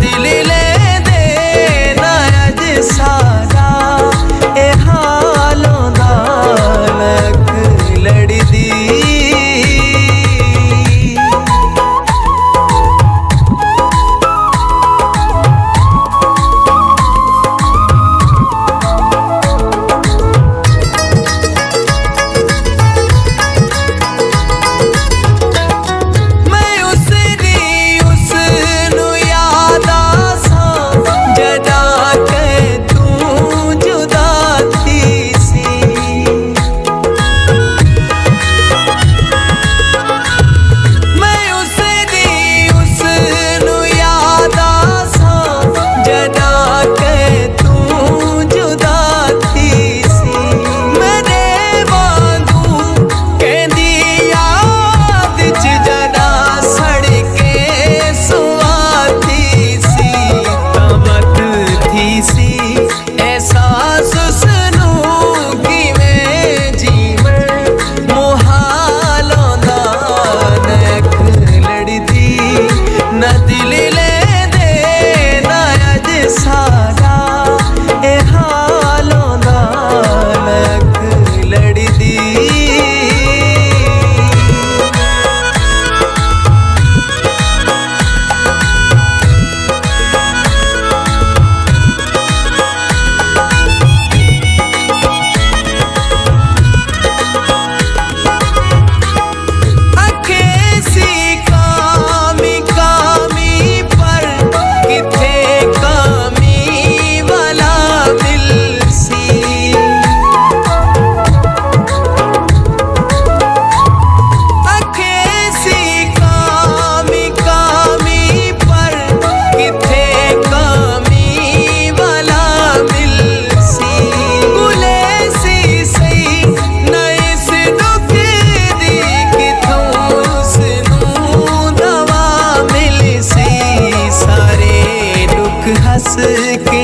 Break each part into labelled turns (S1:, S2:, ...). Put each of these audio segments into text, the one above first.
S1: दिल ले दे ना अज सारा ए हालों दा लख लड़दी। ना दिल ले दे ना अज सारा ए हालों दा लख लड़दी। हंस के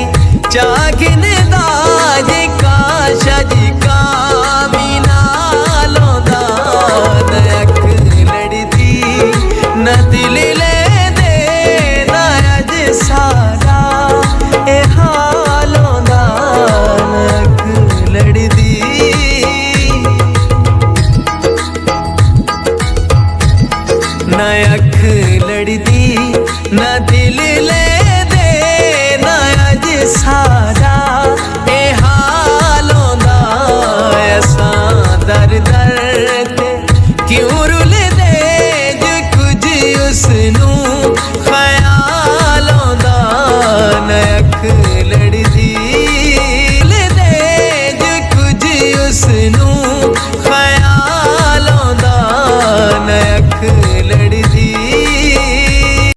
S1: जागिन दाज काश अज कामी नालों दा लख लड़दी। ना दिल ले दे ना अज सारा ए हालों दा लख लड़दी। ना अख लड़दी ना दिल ले सारा ए हालों दा ऐसा दर दर ते क्यों रुल दे जो कुछ उसनू ख्यालों दा नख लड़दी ले दे जो कुछ उसनू